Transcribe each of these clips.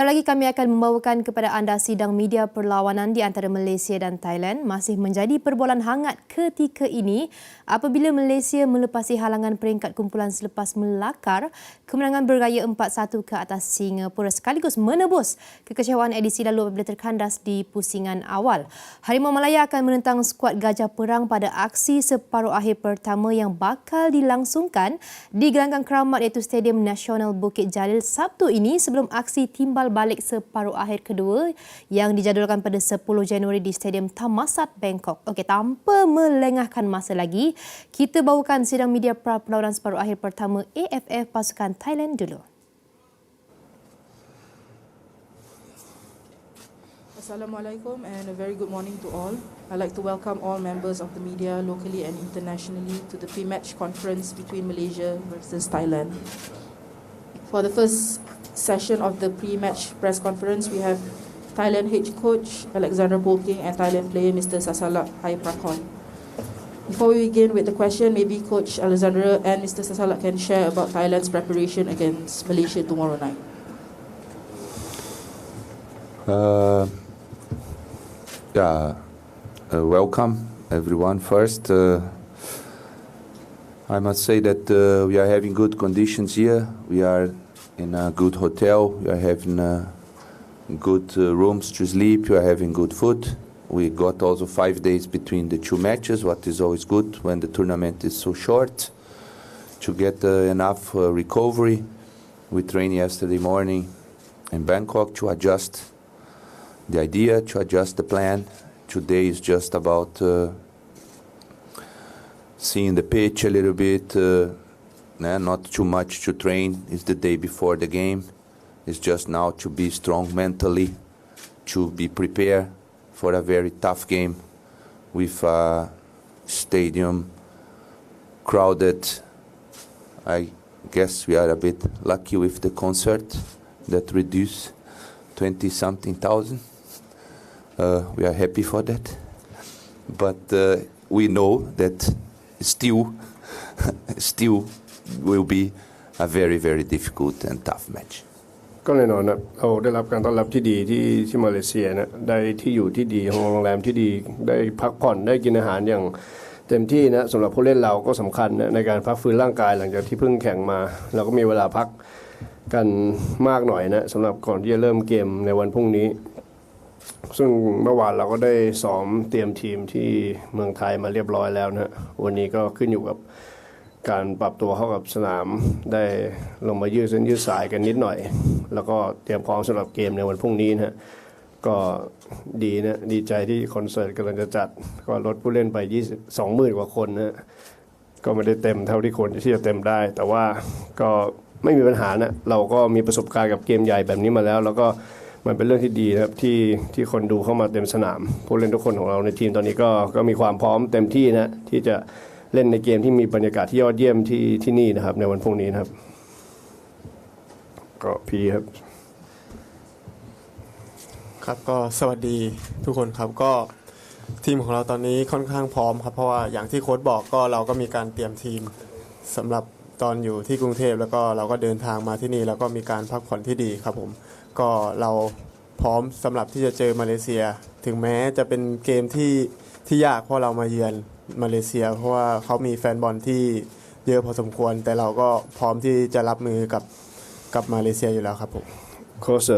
Lagi kami akan membawakan kepada anda sidang media perlawanan di antara Malaysia dan Thailand masih menjadi perbualan hangat ketika ini apabila Malaysia melepasi halangan peringkat kumpulan selepas melakar kemenangan bergaya 4-1 ke atas Singapura sekaligus menebus kekecewaan edisi lalu apabila terkandas di pusingan awal. Harimau Malaya akan menentang skuad Gajah Perang pada aksi separuh akhir pertama yang bakal dilangsungkan di gelanggang keramat iaitu Stadium Nasional Bukit Jalil Sabtu ini sebelum aksi timbal balik separuh akhir kedua yang dijadualkan pada 10 Januari di Stadium Thammasat, Bangkok. Okey, tanpa melengahkan masa lagi, kita bawakan sidang media perlawanan separuh akhir pertama AFF pasukan Thailand dulu. Assalamualaikum and a very good morning to all. I'd like to welcome all members of the media locally and internationally to the pre-match conference between Malaysia versus Thailand. For the first session of the pre-match press conference, we have Thailand head coach Alexander Polking and Thailand player Mr. Sasalak Prakon. Before we begin with the question, maybe Coach Alexander and Mr. Sasalak can share about Thailand's preparation against Malaysia tomorrow night. Welcome everyone. First, I must say that we are having good conditions here. We are in a good hotel. We are having good rooms to sleep. We are having good food. We got also 5 days between the two matches, what is always good when the tournament is so short, to get enough recovery. We trained yesterday morning in Bangkok to adjust the idea, to adjust the plan. Today is just about seeing the pitch a little bit, not too much to train. It's the day before the game. It's just now to be strong mentally, to be prepared for a very tough game with a stadium crowded. I guess we are a bit lucky with the concert that reduced 20-something thousand. We are happy for that. But we know that still will be a very, very difficult and tough match. ก็แน่นอนนะเราได้รับการต้อนรับที่ดีที่มาเลเซียนะได้ที่อยู่ที่ดีโรงแรมที่ดีได้พักผ่อนได้กินอาหารอย่างเต็มที่นะสำหรับผู้เล่นเราก็สำคัญนะในการพักฟื้นร่างกายหลังจากที่เพิ่งแข่งมาเราก็มีเวลาพักกันมากหน่อยนะสำหรับก่อนที่จะเริ่มเกมในวันพรุ่งนี้ซึ่งเมื่อวานเราก็ได้ซ้อมเตรียมทีมที่เมืองไทยมาเรียบร้อยแล้วนะวันนี้ก็ขึ้นอยู่กับการปรับตัวเข้ากับสนามได้ลงมายืดเส้นยืดสายกันนิดหน่อยแล้วก็เตรียมพร้อมสำหรับเกมในวันพรุ่งนี้นะก็ดีนะดีใจที่คอนเสิร์ตกำลังจะจัดก็ลดผู้เล่นไป20,000 กว่าคนนะก็ไม่ได้เต็มเท่าที่ควรที่จะเต็มได้แต่ว่าก็ไม่มีปัญหานะเราก็มีประสบการณ์กับเกมใหญ่แบบนี้มาแล้วแล้วก็มันเป็นเรื่องที่ดีนะครับที่คนดูเข้ามาเต็มสนามผู้เล่นทุกคนของเราในทีมตอนนี้ก็มีความพร้อมเต็มที่นะที่จะเล่นในเกมที่มีบรรยากาศที่ยอดเยี่ยมที่นี่นะครับในวันพรุ่งนี้นะครับก็พี่ครับครับก็สวัสดีทุกคนครับก็ทีมของเราตอนนี้ค่อนข้างพร้อมครับเพราะว่าอย่างที่โค้ชบอกก็เราก็มีการเตรียมทีมสำหรับตอนอยู่ที่กรุงเทพแล้วก็เราก็เดินทางมาที่นี่แล้วก็มีการพักผ่อนที่ดีครับผมก็เราพร้อมสำหรับที่จะเจอมาเลเซียถึงแม้จะเป็นเกมที่ยากเพราะเรามาเยือนมาเลเซียเพราะว่าเขามีแฟนบอลที่เยอะพอสมควรแต่เราก็พร้อมที่จะรับมือกับมาเลเซียอยู่แล้วครับผม Of course,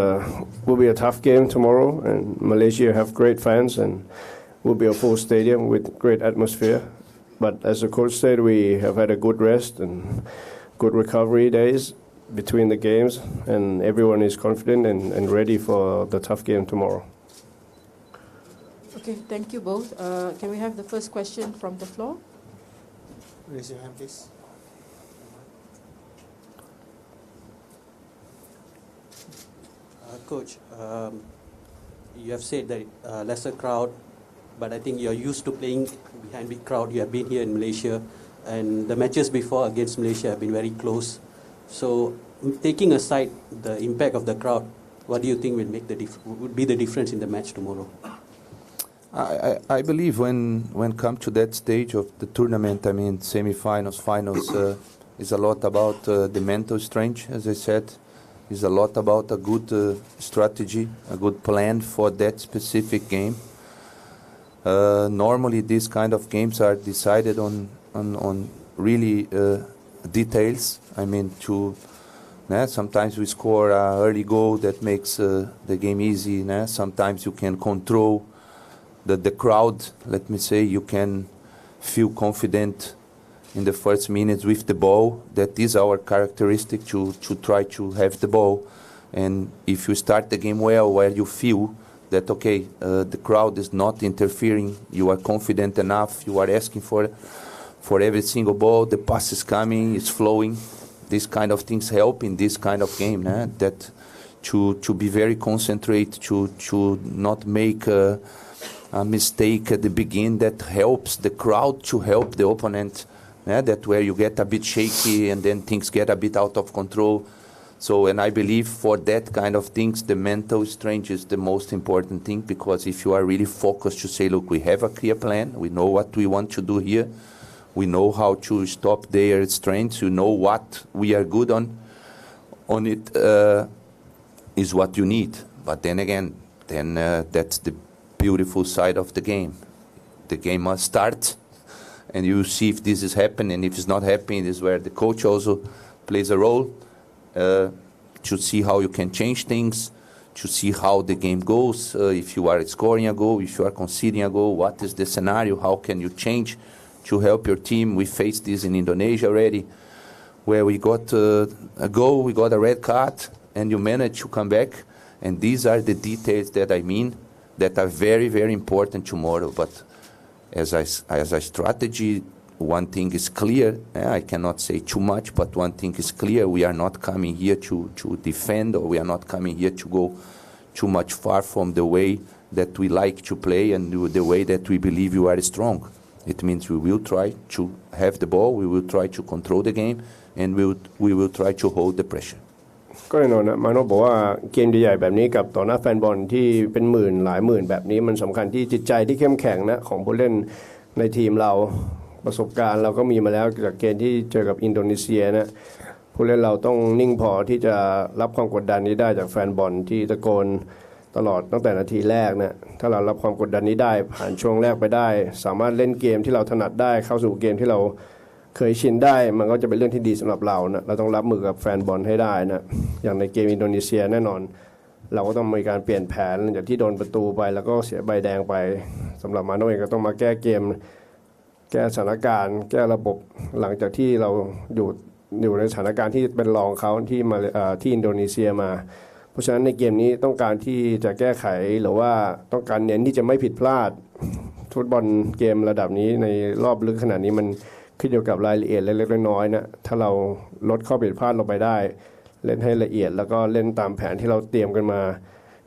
will be a tough game tomorrow, and Malaysia have great fans, and will be a full stadium with great atmosphere. But as the coach said, we have had a good rest and good recovery days between the games, and everyone is confident and ready for the tough game tomorrow. Okay, thank you both. Can we have the first question from the floor? Raise your hand, please. Coach, you have said that lesser crowd, but I think you're used to playing behind big crowd. You have been here in Malaysia, and the matches before against Malaysia have been very close. So, taking aside the impact of the crowd, what do you think would be the difference in the match tomorrow? I believe when come to that stage of the tournament, I mean semi-finals, finals, is a lot about the mental strength, as I said. It's a lot about a good strategy, a good plan for that specific game. Normally, these kind of games are decided on really details. I mean, sometimes we score an early goal that makes the game easy. Sometimes you can control the crowd. Let me say, you can feel confident in the first minutes with the ball. That is our characteristic, to try to have the ball. And if you start the game well, where you feel that, okay, the crowd is not interfering, you are confident enough, you are asking for every single ball, the pass is coming, it's flowing. These kind of things help in this kind of game, that to be very concentrate, to not make a mistake at the beginning. That helps the crowd to help the opponent. That where you get a bit shaky and then things get a bit out of control. So, and I believe for that kind of things, the mental strength is the most important thing, because if you are really focused to say, look, we have a clear plan, we know what we want to do here, we know how to stop their strengths, you know what we are good on it is what you need. But then again, that's the beautiful side of the game. The game must start, and you see if this is happening, and if it's not happening, this is where the coach also plays a role, to see how you can change things, to see how the game goes, if you are scoring a goal, if you are conceding a goal, what is the scenario, how can you change to help your team. We faced this in Indonesia already, where we got a goal, we got a red card, and you managed to come back. And these are the details that I mean that are very, very important tomorrow. But as a strategy, one thing is clear. I cannot say too much, but one thing is clear. We are not coming here to defend, or we are not coming here to go too much far from the way that we like to play and the way that we believe you are strong. It means we will try to have the ball, we will try to control the game, and we will try to hold the pressure. ก็แน่นอนนะมาโน่บอกว่าเกมใหญ่ๆแบบนี้กับต่อหน้าแฟนบอลที่เป็นหมื่นหลายหมื่นแบบนี้มันสำคัญที่จิตใจที่เข้มแข็งนะของผู้เล่นในทีมเราประสบการณ์เราก็มีมาแล้วจากเกมที่เจอกับอินโดนีเซียนะผู้เล่นเราต้องนิ่งพอที่จะรับความกดดันนี้ได้จากแฟนบอลที่ตะโกนตลอดตั้งแต่นาทีแรกนะถ้าเรารับความกดดันนี้ได้ผ่านช่วงแรกไปได้สามารถเล่นเกมที่เราถนัดได้เข้าสู่เกมที่เราเคยชินได้มันก็จะเป็นเรื่องที่ดีสำหรับเรานะเราต้องรับมือกับแฟนบอลให้ได้นะอย่างในเกมอินโดนีเซียแน่นอนเราก็ต้องมีการเปลี่ยนแผนหลังจากที่โดนประตูไปแล้วก็เสียใบแดงไปสำหรับมาโน่เองก็ต้องมาแก้เกมแก้สถานการณ์แก้ระบบหลังจากที่เราอยู่ในสถานการณ์ที่เป็นรองเขาที่อินโดนีเซียมาเพราะฉะนั้นในเกมนี้ต้องการที่จะแก้ไขหรือว่าต้องการเน้นที่จะไม่ผิดพลาดฟุตบอลเกมระดับนี้ในรอบลึกขนาดนี้มันขึ้นอยู่กับรายละเอียดเล็กๆน้อยๆนะถ้าเราลดข้อผิดพลาดลงไปได้เล่นให้ละเอียดแล้วก็เล่นตามแผนที่เราเตรียมกันมา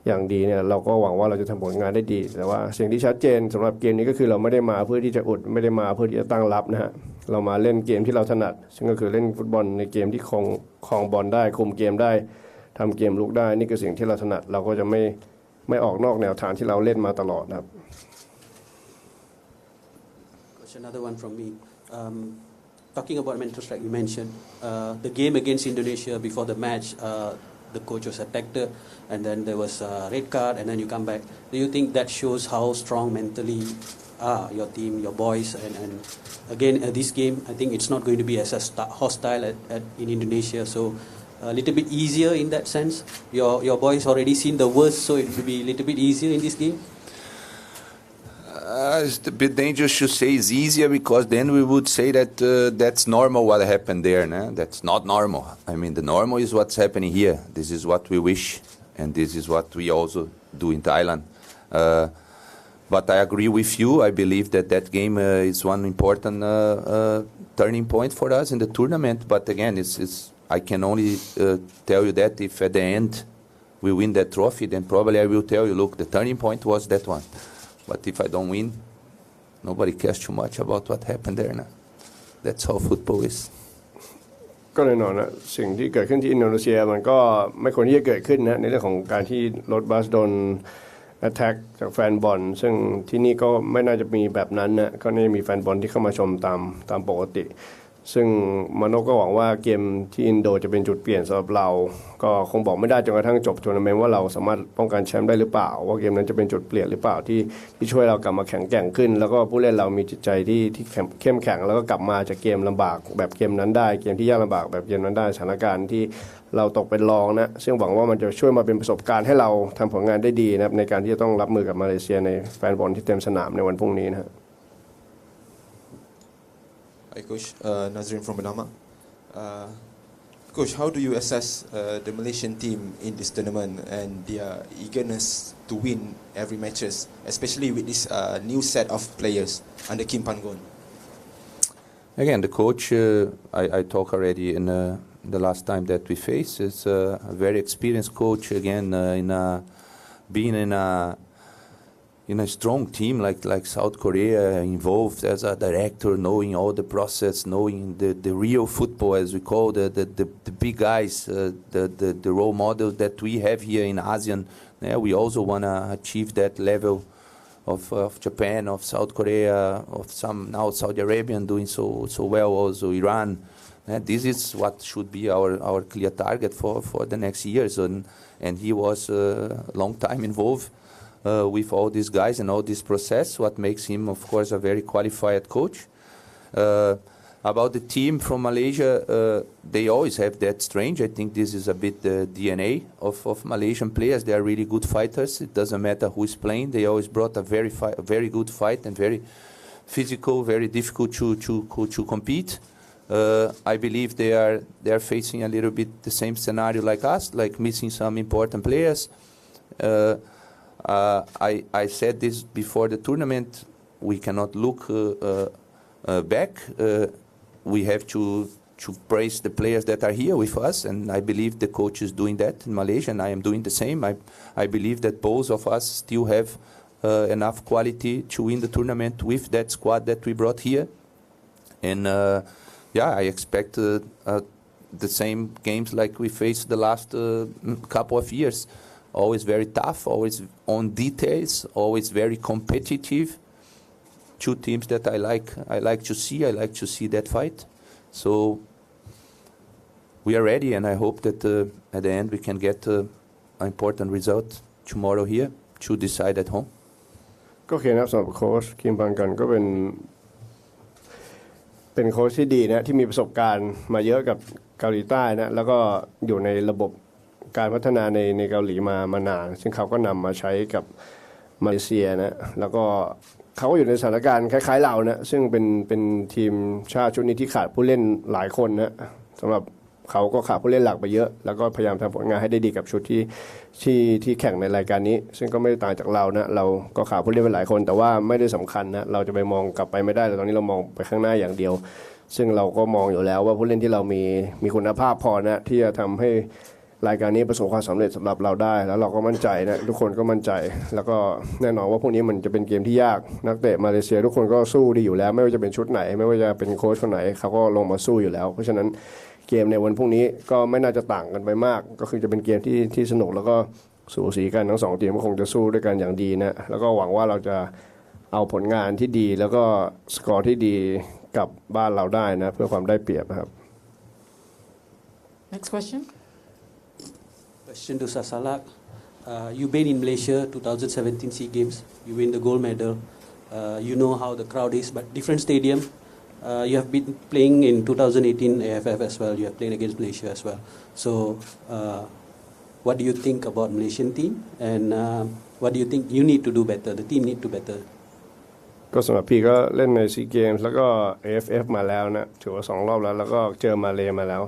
อย่างดีเนี่ยเราก็หวังว่าเราจะทำผลงานได้ดีแต่ว่าสิ่งที่ชัดเจนสำหรับเกมนี้ก็คือเราไม่ได้มาเพื่อที่จะอุดไม่ได้มาเพื่อที่จะตั้งรับนะฮะเรามาเล่นเกมที่เราถนัดซึ่งก็คือเล่นฟุตบอลในเกมที่ครองบอลได้คุมเกมได้ทำเกมลุกได้นี่คือสิ่งที่เราถนัดเราก็จะไม่ออกนอกแนวทางที่เราเล่นมาตลอดนะครับ Another one from me. Talking about mental strike, you mentioned the game against Indonesia before the match. The coach was attacked, and then there was a red card, and then you come back. Do you think that shows how strong mentally your team, your boys, and again this game, I think it's not going to be as hostile in Indonesia, so a little bit easier in that sense. Your boys already seen the worst, so it will be a little bit easier in this game. It's a bit dangerous to say it's easier, because then we would say that that's normal what happened there. No? That's not normal. I mean, the normal is what's happening here. This is what we wish, and this is what we also do in Thailand. But I agree with you. I believe that game is one important turning point for us in the tournament. But again, I can only tell you that if at the end we win that trophy, then probably I will tell you, look, the turning point was that one. But if I don't win, nobody cares too much about what happened there. Now. That's how football is. ก็แน่นอนนะสิ่งที่เกิดขึ้นที่อินโดนีเซียมันก็ไม่ควรที่จะเกิดขึ้นนะในเรื่องของการที่รถบัสโดน attack จากแฟนบอลซึ่งที่นี่ก็ไม่น่าจะมีแบบนั้นนะก็นี่มีแฟนบอลที่เข้ามาชมตามปกติ ซึ่งมาโน่ก็หวังว่าเกมที่อินโดจะเป็นจุดเปลี่ยนสำหรับเราก็คงบอกไม่ได้จนกระทั่งจบทัวร์นาเมนต์ว่าเราสามารถป้องกันแชมป์ได้หรือเปล่าว่าเกมนั้นจะเป็นจุดเปลี่ยนหรือเปล่าที่ช่วยเรากลับมาแข็งแกร่งขึ้นแล้วก็ผู้เล่นเรามีจิตใจที่เข้มแข็งแล้วก็กลับมาจากเกมลำบากแบบเกมนั้นได้เกมที่ยากลำบากแบบเกมนั้นได้สถานการณ์ที่เราตกเป็นรองนะซึ่งหวังว่ามันจะช่วยมาเป็นประสบการณ์ให้เราทำผลงานได้ดีนะครับในการที่จะต้องรับมือกับมาเลเซียในแฟนบอลที่เต็มสนามในวันพรุ่งนี้นะครับ Hi Coach, Nazrin from Bernama. Coach, how do you assess the Malaysian team in this tournament and their eagerness to win every matches, especially with this new set of players under Kim Pan-gon? Again, the coach, I talked already in the last time that we faced, is a very experienced coach. Again, being in a strong team like South Korea, involved as a director, knowing all the process, knowing the real football, as we call the big guys, the role models that we have here in ASEAN. Yeah, we also want to achieve that level of Japan, of South Korea, of some now Saudi Arabia doing so well, also Iran. This is what should be our clear target for the next years, and he was a long time involved with all these guys and all this process, what makes him, of course, a very qualified coach. About the team from Malaysia, they always have that strange. I think this is a bit the DNA of Malaysian players. They are really good fighters. It doesn't matter who is playing. They always brought a very good fight and very physical, very difficult to compete. I believe they are facing a little bit the same scenario like us, like missing some important players. I said this before the tournament. We cannot look back. We have to praise the players that are here with us, and I believe the coach is doing that in Malaysia, and I am doing the same. I believe that both of us still have enough quality to win the tournament with that squad that we brought here. And I expect the same games like we faced the last couple of years. Always very tough, always on details, always very competitive. Two teams that I like to see. I like to see that fight. So we are ready, and I hope that at the end we can get an important result tomorrow here to decide at home. ก็โอเคนะครับสำหรับโค้ชคิมพันกันก็เป็นโค้ชที่ดีนะที่มีประสบการณ์มาเยอะกับเกาหลีใต้นะแล้วก็อยู่ในระบบการพัฒนาในเกาหลีมานานซึ่งเขาก็นำมาใช้กับมาเลเซียนะแล้วก็เขาก็อยู่ในสถานการณ์คล้ายๆเรานะซึ่งเป็นทีมชาติชุดนี้ที่ขาดผู้เล่นหลายคนนะสำหรับเขาก็ขาดผู้เล่นหลักไปเยอะแล้วก็พยายามทำผลงานให้ได้ดีกับชุดที่แข่งในรายการนี้ซึ่งก็ไม่ได้ต่างจากเรานะเราก็ขาดผู้เล่นไปหลายคนแต่ว่าไม่ได้สำคัญนะเราจะไปมองกลับไปไม่ได้แต่ตอนนี้เรามองไปข้างหน้าอย่างเดียวซึ่งเราก็มองอยู่แล้วว่าผู้เล่นที่เรามีคุณภาพพอนะที่จะทำให้รายการนี้ประสบความสำเร็จสำหรับเราได้แล้วเราก็มั่นใจนะทุกคนก็มั่นใจแล้วก็แน่นอนว่าพวกนี้มันจะเป็นเกมที่ยากนักเตะมาเลเซียทุกคนก็สู้ดีอยู่แล้วไม่ว่าจะเป็นชุดไหนไม่ว่าจะเป็นโค้ชคนไหนเขาก็ลงมาสู้อยู่แล้วเพราะฉะนั้นเกมในวันพรุ่งนี้ก็ไม่น่าจะต่างกันไปมากก็คือจะเป็นเกมที่สนุกแล้วก็สูสีกันทั้งสองทีมก็คงจะสู้ด้วยกันอย่างดีนะแล้วก็หวังว่าเราจะเอาผลงานที่ดีแล้วก็สกอร์ที่ดีกลับบ้านเราได้นะเพื่อความได้เปรียบนะครับ Next question. Question to Sasalak. You've been in Malaysia 2017 SEA Games. You win the gold medal. You know how the crowd is, but different stadium. You have been playing in 2018 AFF as well. You have played against Malaysia as well. So, what do you think about Malaysian team? And what do you think you need to do better? The team need to better. ก็สำหรับพี่ก็เล่นในซีเกมส์แล้วก็ AFF มาแล้วนะถือว่า2 รอบแล้วก็เจอมาเลมาแล้ว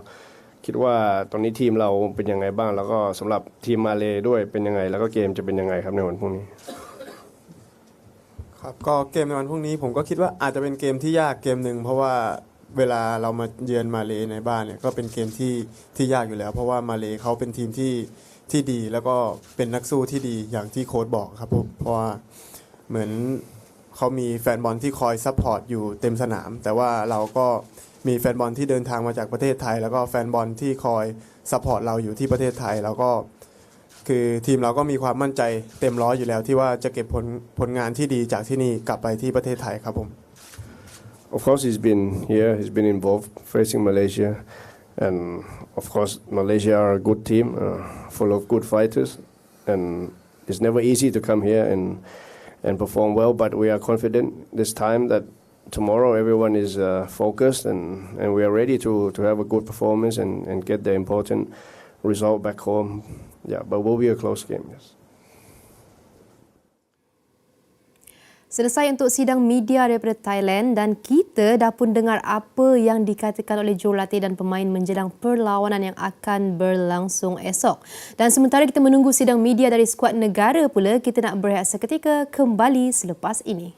คิดว่าตอนนี้ทีมเราเป็นยังไงบ้างแล้วก็สำหรับทีมมาเลด้วยเป็นยังไงแล้วก็เกมจะเป็นยังไงครับในวันพรุ่งนี้ครับก็เกมในวันพรุ่งนี้ผมก็คิดว่าอาจจะเป็นเกมที่ยากเกมหนึ่งเพราะว่าเวลาเรามาเยือนมาเลในบ้านเนี่ยก็เป็นเกมที่ยากอยู่แล้วเพราะว่ามาเลเขาเป็นทีมที่ดีแล้วก็เป็นนักสู้ที่ดีอย่างที่โค้ชบอกครับเพราะว่าเหมือนเขามีแฟนบอลที่คอยซัพพอร์ตอยู่เต็มสนามแต่ว่าเราก็มีแฟนบอลที่เดินทางมาจากประเทศไทยแล้วก็แฟนบอลที่คอยซัพพอร์ตเราอยู่ที่ประเทศไทยแล้วก็คือทีมเราก็มีความมั่นใจเต็มร้อยอยู่แล้วที่ว่าจะเก็บผลงานที่ดีจากที่นี่กลับไปที่ประเทศไทยครับผม of course, he's been here. He's been involved facing Malaysia, and of course, Malaysia are a good team, full of good fighters, and it's never easy to come here and perform well. But we are confident this time that tomorrow everyone is focused and we are ready to have a good performance and get the important result back home. Yeah, but will be a close game. Yes. Selesai untuk sidang media daripada Thailand dan kita dah pun dengar apa yang dikatakan oleh jurulatih dan pemain menjelang perlawanan yang akan berlangsung esok. Dan sementara kita menunggu sidang media dari skuad negara pula, kita nak berehat seketika, kembali selepas ini.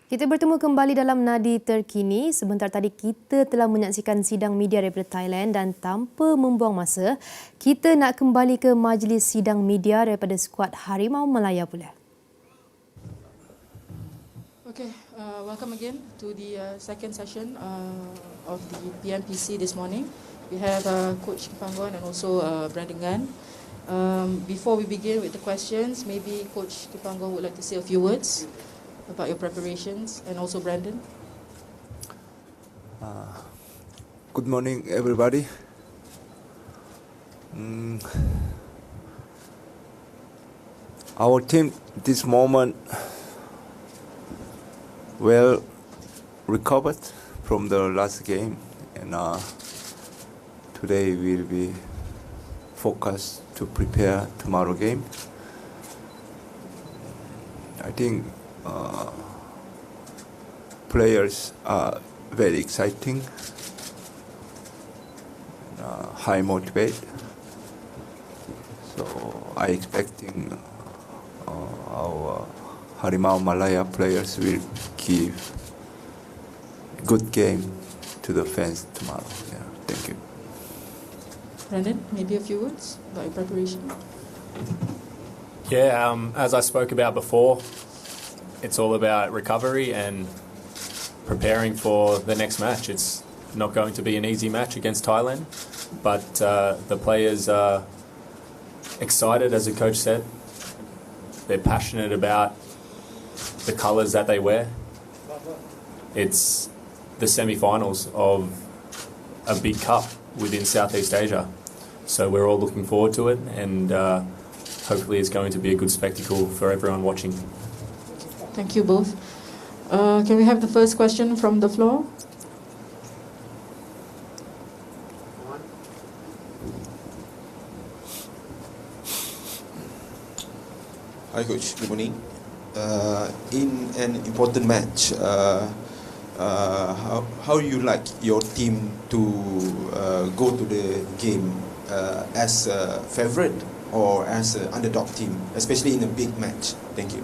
Kita bertemu kembali dalam Nadi Terkini. Sebentar tadi kita telah menyaksikan sidang media daripada Thailand dan tanpa membuang masa, kita nak kembali ke majlis sidang media daripada skuad Harimau Malaya pula. Okay, welcome again to the second session of the PMPC this morning. We have Coach Kipanggon and also Brandon Gan. Before we begin with the questions, maybe Coach Kipanggon would like to say a few words about your preparations, and also Brandon. Good morning, everybody. Our team this moment well recovered from the last game, and today we'll be focused to prepare tomorrow game. I think players are very exciting, high motivate. So I expecting our Harimau Malaya players will give good game to the fans tomorrow. Yeah, thank you. Brandon, maybe a few words about your preparation. Yeah, as I spoke about before, it's all about recovery and preparing for the next match. It's not going to be an easy match against Thailand, but the players are excited, as the coach said. They're passionate about the colours that they wear. It's the semi-finals of a big cup within Southeast Asia. So we're all looking forward to it, and hopefully it's going to be a good spectacle for everyone watching. Thank you both. Can we have the first question from the floor? Hi Coach, good morning. In an important match, how you like your team to go to the game as a favourite or as an underdog team, especially in a big match? Thank you.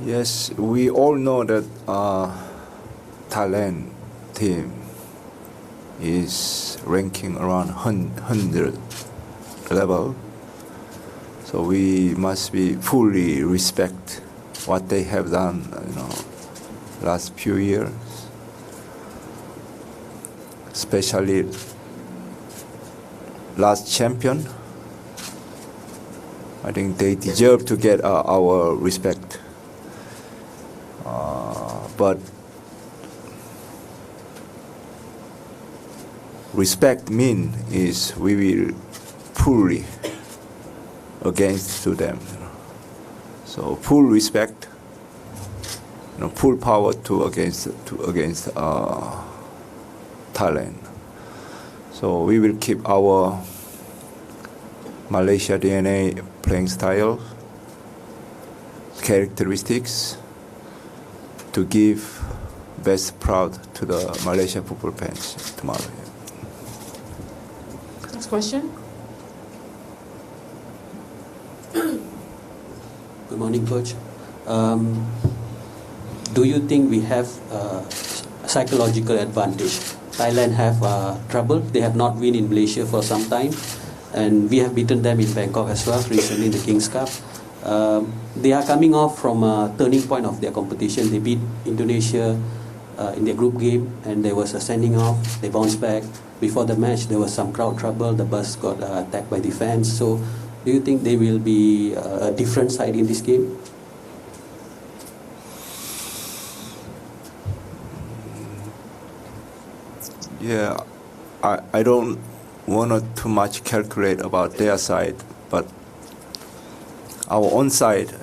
Yes, we all know that Thailand team is ranking around 100 level. So we must be fully respect what they have done, last few years, especially last champion. I think they deserve to get our respect. But respect is we will fully against to them. So full respect, full power to against Thailand. So we will keep our Malaysia DNA playing style, characteristics to give best proud to the Malaysia football fans tomorrow. Next question. Good morning, Coach. Do you think we have a psychological advantage? Thailand have trouble. They have not won in Malaysia for some time, and we have beaten them in Bangkok as well recently in the Kings Cup. They are coming off from a turning point of their competition. They beat Indonesia in their group game, and there was a sending off. They bounced back. Before the match, there was some crowd trouble. The bus got attacked by the fans. So, do you think they will be a different side in this game? Yeah, I don't want to too much calculate about their side, but our own side,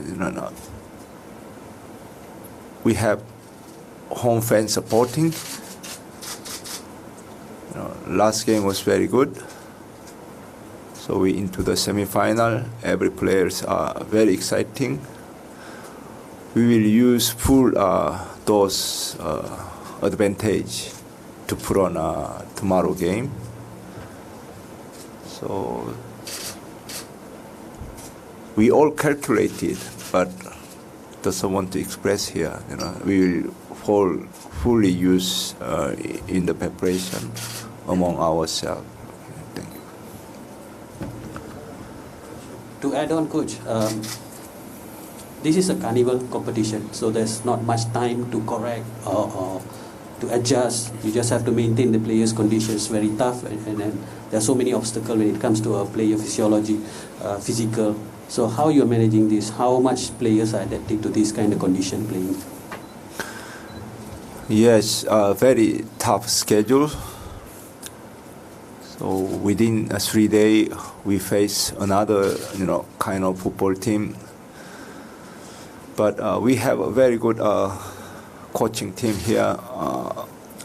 we have home fans supporting. Last game was very good, so we into the semi-final. Every players are very exciting. We will use full those advantage to put on tomorrow game. So we all calculated, but doesn't want to express here. We will fully use in the preparation among ourselves. Thank you. To add on, Coach, this is a carnival competition, so there's not much time to correct or to adjust. You just have to maintain the players' conditions very tough, and then there are so many obstacles when it comes to a player physiology, physical. So how you are managing this? How much players are adapting to this kind of condition playing? Yes, very tough schedule. So within 3 days, we face another, kind of football team. But we have a very good coaching team here.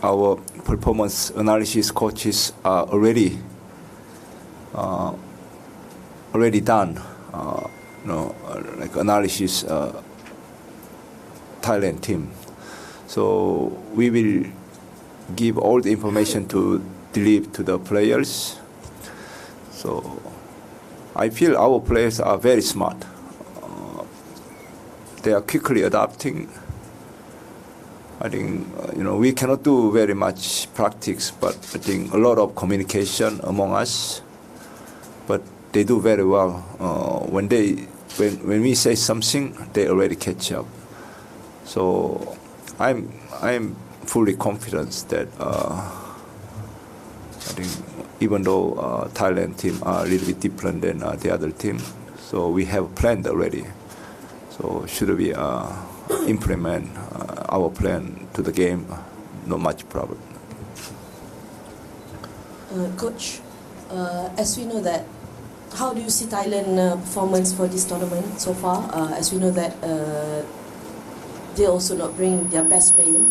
Our performance analysis coaches are already done. Like analysis Thailand team. So we will give all the information to deliver to the players. So I feel our players are very smart. They are quickly adapting. I think we cannot do very much practice, but I think a lot of communication among us. But they do very well. When we say something, they already catch up. So I'm fully confident that I think even though Thailand team are a little bit different than the other team, so we have planned already. So should we implement our plan to the game, not much problem. Coach, as we know that, how do you see Thailand performance for this tournament so far? As we know that they also not bring their best player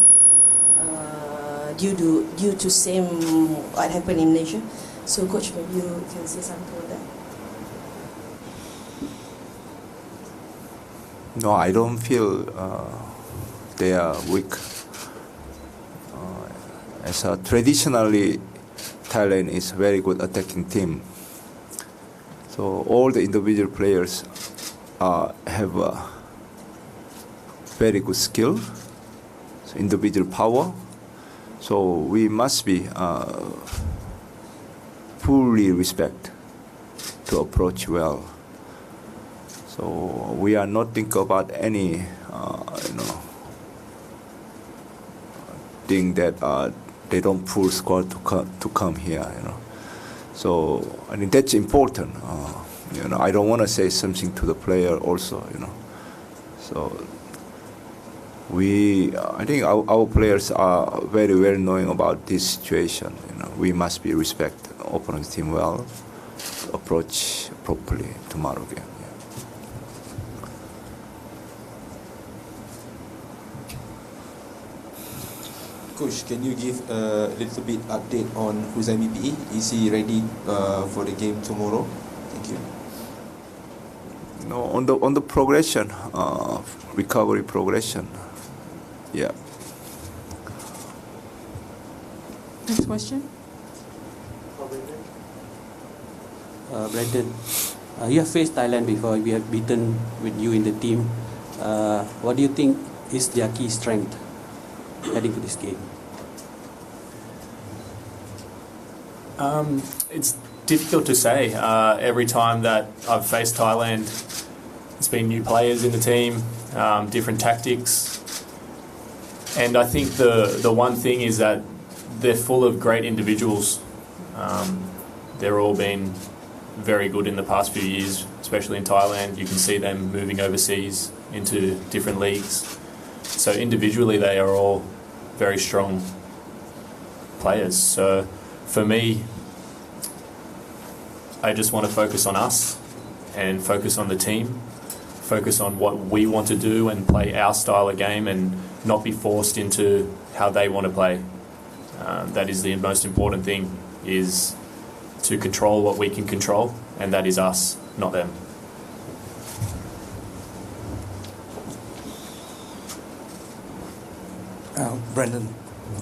due to same what happened in Malaysia. So, Coach, maybe you can say something about that. No, I don't feel they are weak. Traditionally, Thailand is a very good attacking team. So all the individual players have very good skill, so individual power. So we must be fully respect to approach well. So we are not thinking about any, thing that they don't pull squad to come here. So I think that's important. I don't want to say something to the player also. So I think our players are very well knowing about this situation. We must be respect opponent's team well, approach properly tomorrow game. Coach, can you give a little bit update on who's MVP? Is he ready for the game tomorrow? Thank you. No, on the progression, recovery progression. Yeah. Next question. Brandon, you have faced Thailand before. We have beaten with you in the team. What do you think is their key strength heading to this game? It's difficult to say. Every time that I've faced Thailand, it's been new players in the team, different tactics. And I think the one thing is that they're full of great individuals. They're all been very good in the past few years, especially in Thailand. You can see them moving overseas into different leagues. So individually they are all very strong players. So for me, I just want to focus on us and focus on the team, focus on what we want to do and play our style of game and not be forced into how they want to play. That is the most important thing, is to control what we can control, and that is us, not them. Brandon,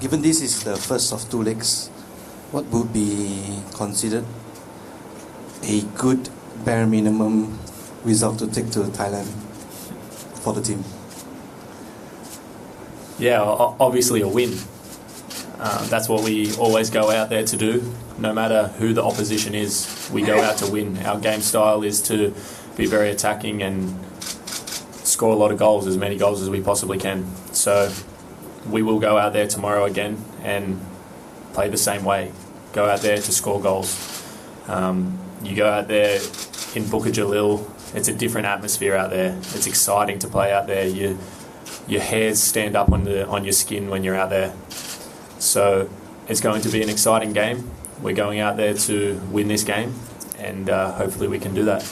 given this is the first of two legs, what would be considered a good bare minimum result to take to Thailand for the team? Yeah, obviously a win. That's what we always go out there to do. No matter who the opposition is, we go out to win. Our game style is to be very attacking and score a lot of goals, as many goals as we possibly can. So we will go out there tomorrow again and play the same way. Go out there to score goals. You go out there in Bukit Jalil, it's a different atmosphere out there. It's exciting to play out there. Your hairs stand up on your skin when you're out there. So it's going to be an exciting game. We're going out there to win this game, and hopefully we can do that.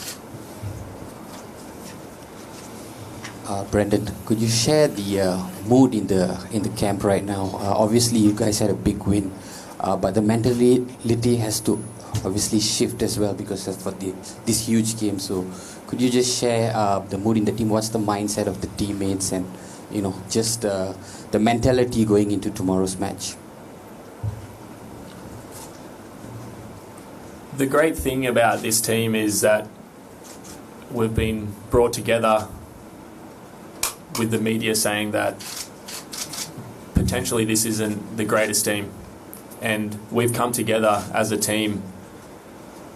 Brandon, could you share the mood in the camp right now? Obviously, you guys had a big win, but the mentality has to obviously shift as well because that's for this huge game. So, could you just share the mood in the team? What's the mindset of the teammates, and just the mentality going into tomorrow's match? The great thing about this team is that we've been brought together with the media saying that potentially this isn't the greatest team, and we've come together as a team,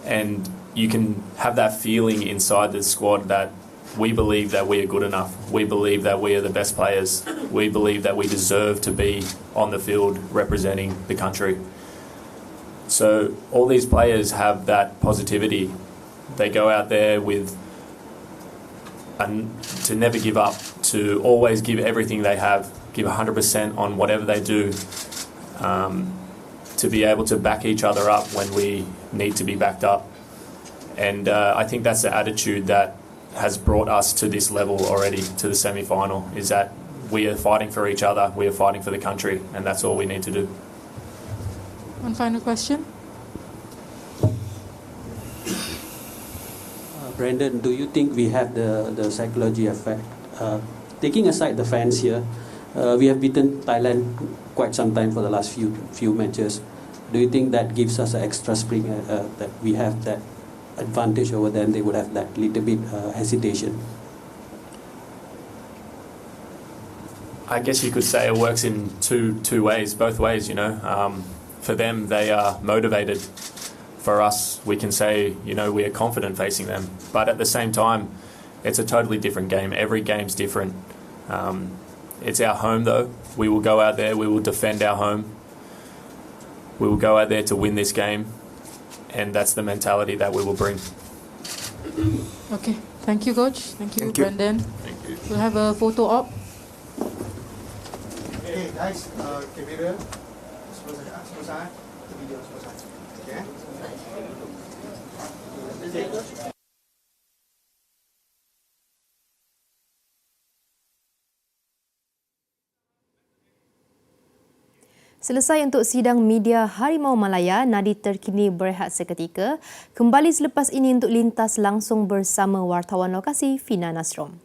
and you can have that feeling inside the squad that we believe that we are good enough. We believe that we are the best players. We believe that we deserve to be on the field representing the country. So all these players have that positivity. They go out there with to never give up, to always give everything they have, give 100% on whatever they do, to be able to back each other up when we need to be backed up. And I think that's the attitude that has brought us to this level already, to the semi-final, is that we are fighting for each other, we are fighting for the country, and that's all we need to do. One final question. Brandon, do you think we have the psychology effect? Taking aside the fans here, we have beaten Thailand quite some time for the last few matches. Do you think that gives us an extra spring, that we have that advantage over them? They would have that little bit hesitation. I guess you could say it works in two ways, both ways, For them, they are motivated. For us, we can say, we are confident facing them. But at the same time, it's a totally different game. Every game's different. It's our home, though. We will go out there, we will defend our home. We will go out there to win this game. And that's the mentality that we will bring. Okay. Thank you, Coach. Thank you, Brandon. Thank you. We'll have a photo op. Hey guys, camera, explore side, the video explore side. Okay. Selesai untuk sidang media Harimau Malaya, Nadi Terkini berehat seketika. Kembali selepas ini untuk lintas langsung bersama wartawan lokasi Fina Nasrom.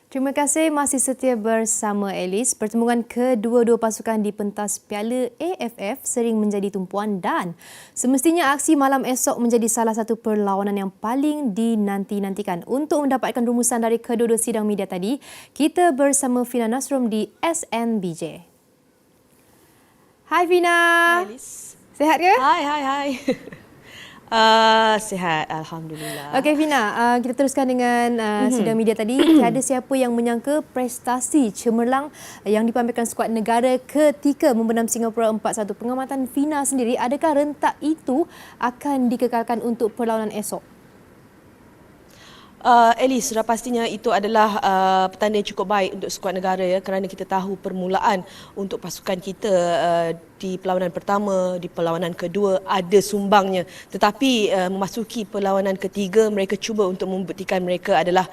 Terima kasih masih setia bersama Alice. Pertembungan kedua-dua pasukan di pentas Piala AFF sering menjadi tumpuan dan semestinya aksi malam esok menjadi salah satu perlawanan yang paling dinanti-nantikan. Untuk mendapatkan rumusan dari kedua-dua sidang media tadi, kita bersama Fina Nasrom di SNBJ. Hai Fina. Hai Alice. Sihat ke? Hai. Sihat, Alhamdulillah. Okey Fina, kita teruskan dengan sidang media tadi. Tiada siapa yang menyangka prestasi cemerlang yang dipamerkan skuad negara ketika membenam Singapura 4-1. Pengamatan Fina sendiri, adakah rentak itu akan dikekalkan untuk perlawanan esok? Alice, sudah pastinya itu adalah petanda yang cukup baik untuk skuad negara ya, kerana kita tahu permulaan untuk pasukan kita di perlawanan pertama, di perlawanan kedua ada sumbangnya, tetapi memasuki perlawanan ketiga mereka cuba untuk membuktikan mereka adalah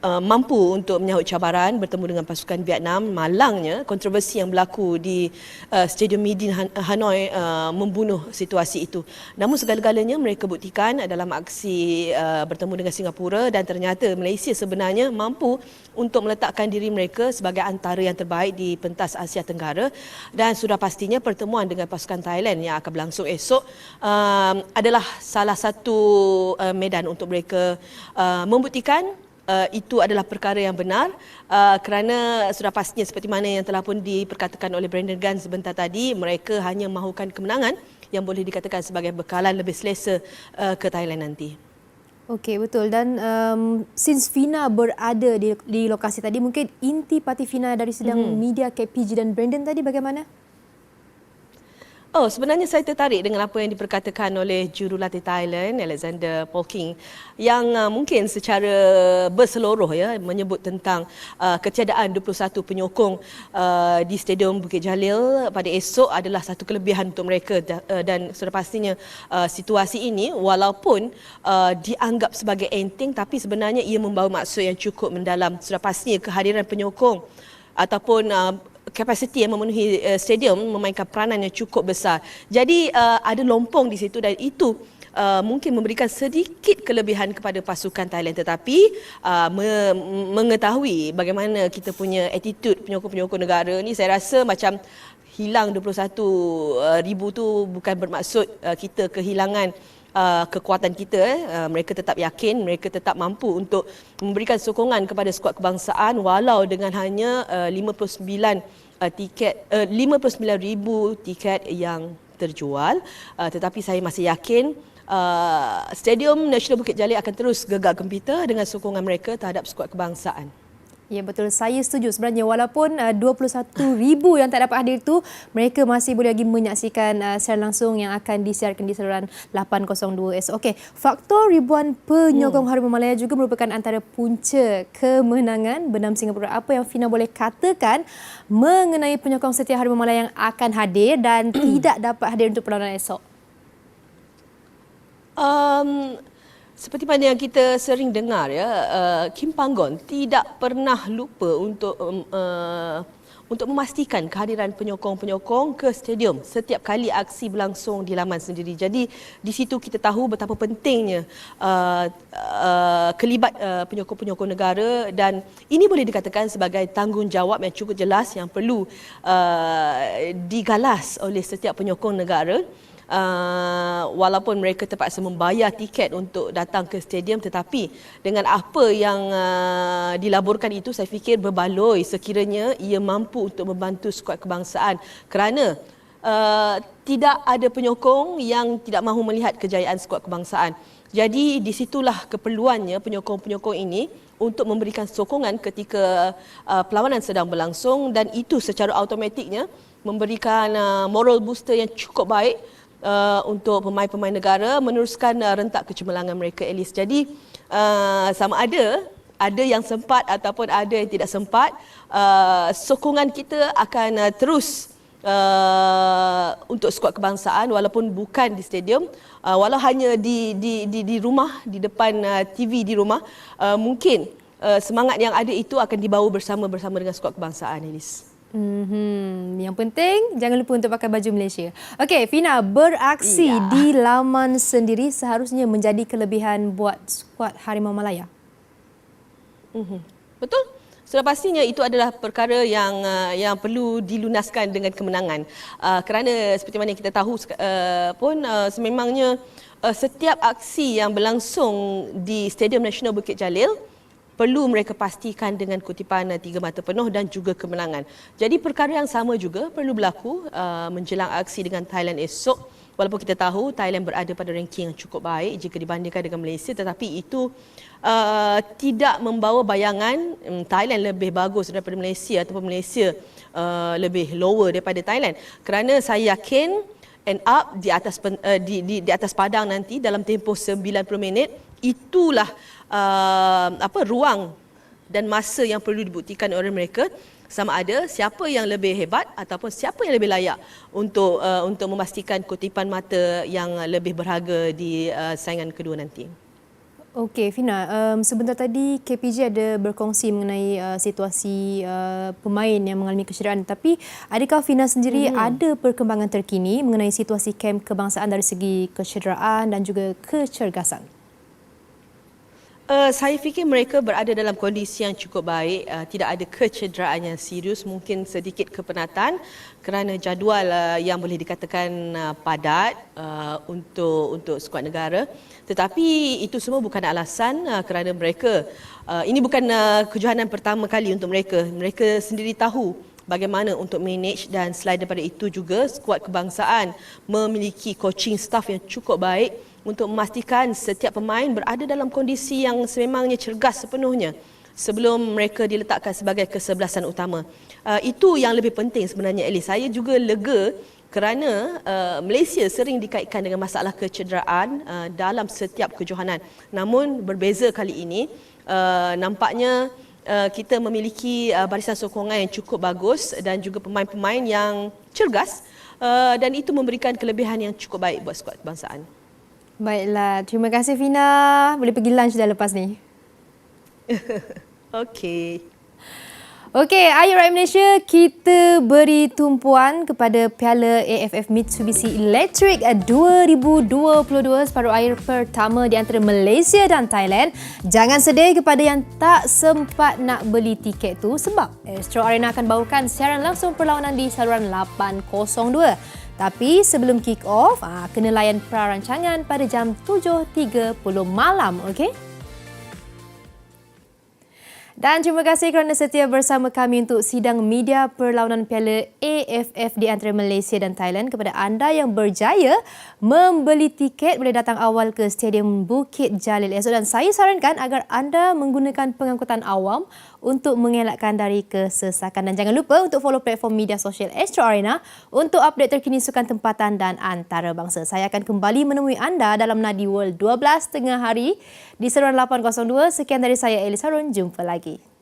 mampu untuk menyahut cabaran bertemu dengan pasukan Vietnam. Malangnya kontroversi yang berlaku di Stadium Midin Hanoi membunuh situasi itu. Namun segala-galanya mereka buktikan dalam aksi bertemu dengan Singapura, dan ternyata Malaysia sebenarnya mampu untuk meletakkan diri mereka sebagai antara yang terbaik di pentas Asia Tenggara, dan sudah pastinya pertemuan dengan pasukan Thailand yang akan berlangsung esok adalah salah satu medan untuk mereka membuktikan itu adalah perkara yang benar, kerana sudah pastinya seperti mana yang telah pun diperkatakan oleh Brandon Gunn sebentar tadi, mereka hanya mahukan kemenangan yang boleh dikatakan sebagai bekalan lebih selesa ke Thailand nanti. Okey, betul. Dan since Fina berada di lokasi tadi, mungkin inti parti Fina dari sidang media KPG dan Brandon tadi bagaimana? Sebenarnya saya tertarik dengan apa yang diperkatakan oleh jurulatih Thailand, Alexander Polking, yang mungkin secara berseluruh ya menyebut tentang ketiadaan 21 penyokong di Stadium Bukit Jalil pada esok adalah satu kelebihan untuk mereka, dan sudah pastinya situasi ini walaupun dianggap sebagai enteng, tapi sebenarnya ia membawa maksud yang cukup mendalam. Sudah pastinya kehadiran penyokong ataupun kapasiti yang memenuhi stadium memainkan peranan yang cukup besar. Jadi ada lompong di situ, dan itu mungkin memberikan sedikit kelebihan kepada pasukan Thailand, tetapi mengetahui bagaimana kita punya attitude penyokong-penyokong negara ni, saya rasa macam hilang 21,000 tu bukan bermaksud kita kehilangan kekuatan kita. Mereka tetap yakin, mereka tetap mampu untuk memberikan sokongan kepada skuad kebangsaan walau dengan hanya 59,000 tiket yang terjual. Tetapi saya masih yakin Stadium Nasional Bukit Jalil akan terus gegak gempita dengan sokongan mereka terhadap skuad kebangsaan. Ya, betul. Saya setuju. Sebenarnya walaupun 21,000 yang tak dapat hadir itu, mereka masih boleh lagi menyaksikan secara langsung yang akan disiarkan di saluran 802 esok. Okey, faktor ribuan penyokong Harimau Malaya juga merupakan antara punca kemenangan benam Singapura. Apa yang Fina boleh katakan mengenai penyokong setia Harimau Malaya yang akan hadir dan tidak dapat hadir untuk perlawanan esok? Seperti mana yang kita sering dengar ya, Kim Panggon tidak pernah lupa untuk memastikan kehadiran penyokong-penyokong ke stadium setiap kali aksi berlangsung di laman sendiri. Jadi di situ kita tahu betapa pentingnya kelibat penyokong-penyokong negara, dan ini boleh dikatakan sebagai tanggungjawab yang cukup jelas yang perlu digalas oleh setiap penyokong negara. Walaupun mereka terpaksa membayar tiket untuk datang ke stadium, tetapi dengan apa yang dilaporkan itu, saya fikir berbaloi sekiranya ia mampu untuk membantu skuad kebangsaan, kerana tidak ada penyokong yang tidak mahu melihat kejayaan skuad kebangsaan. Jadi di situlah keperluannya penyokong-penyokong ini untuk memberikan sokongan ketika perlawanan sedang berlangsung, dan itu secara automatiknya memberikan moral booster yang cukup baik untuk pemain-pemain negara meneruskan rentak kecemerlangan mereka, Elis. Jadi sama ada yang sempat ataupun ada yang tidak sempat, sokongan kita akan terus untuk skuad kebangsaan walaupun bukan di stadium, walau hanya di rumah, di depan TV di rumah, mungkin semangat yang ada itu akan dibawa bersama dengan skuad kebangsaan, Elis. Yang penting jangan lupa untuk pakai baju Malaysia. Okey, Fina, beraksi di laman sendiri seharusnya menjadi kelebihan buat skuad Harimau Malaya. Betul. Sudah pastinya itu adalah perkara yang perlu dilunaskan dengan kemenangan. Kerana seperti mana kita tahu sememangnya setiap aksi yang berlangsung di Stadium Nasional Bukit Jalil perlu mereka pastikan dengan kutipan 3 mata penuh dan juga kemenangan. Jadi perkara yang sama juga perlu berlaku menjelang aksi dengan Thailand esok. Walaupun kita tahu Thailand berada pada ranking yang cukup baik jika dibandingkan dengan Malaysia, tetapi itu tidak membawa bayangan Thailand lebih bagus daripada Malaysia ataupun Malaysia lebih lower daripada Thailand. Kerana saya yakin end up di atas padang nanti dalam tempoh 90 minit, itulah ruang dan masa yang perlu dibuktikan oleh mereka, sama ada siapa yang lebih hebat ataupun siapa yang lebih layak untuk memastikan kutipan mata yang lebih berharga di saingan kedua nanti. Okey, Fina, sebentar tadi KPJ ada berkongsi mengenai situasi pemain yang mengalami kecederaan, tapi adakah Fina sendiri ada perkembangan terkini mengenai situasi kem kebangsaan dari segi kecederaan dan juga kecergasan? Saya fikir mereka berada dalam kondisi yang cukup baik, tidak ada kecederaan yang serius, mungkin sedikit kepenatan kerana jadual yang boleh dikatakan padat untuk skuad negara. Tetapi itu semua bukan alasan kerana mereka, ini bukan kejohanan pertama kali untuk mereka. Mereka sendiri tahu bagaimana untuk manage, dan selain daripada itu juga skuad kebangsaan memiliki coaching staff yang cukup baik untuk memastikan setiap pemain berada dalam kondisi yang sememangnya cergas sepenuhnya sebelum mereka diletakkan sebagai kesebelasan utama. Itu yang lebih penting sebenarnya, Eli. Saya juga lega kerana Malaysia sering dikaitkan dengan masalah kecederaan dalam setiap kejohanan. Namun berbeza kali ini, nampaknya kita memiliki barisan sokongan yang cukup bagus dan juga pemain-pemain yang cergas, dan itu memberikan kelebihan yang cukup baik buat skuad kebangsaan. Baiklah, terima kasih Fina. Boleh pergi lunch dah lepas ni. Okey. Okey, Akhir rakyat Malaysia, kita beri tumpuan kepada Piala AFF Mitsubishi Electric 2022 separuh akhir pertama di antara Malaysia dan Thailand. Jangan sedih kepada yang tak sempat nak beli tiket tu sebab Astro Arena akan bawakan siaran langsung perlawanan di saluran 802. Tapi sebelum kick off, kena layan perancangan pada jam 7.30 malam, okey? Dan terima kasih kerana setia bersama kami untuk sidang media perlawanan Piala AFF di antara Malaysia dan Thailand. Kepada anda yang berjaya membeli tiket, boleh datang awal ke Stadium Bukit Jalil esok. Dan saya sarankan agar anda menggunakan pengangkutan awam untuk mengelakkan dari kesesakan. Dan jangan lupa untuk follow platform media sosial Astro Arena untuk update terkini sukan tempatan dan antarabangsa. Saya akan kembali menemui anda dalam Nadi World 12 tengah hari di saluran 802. Sekian dari saya, Elis Harun. Jumpa lagi.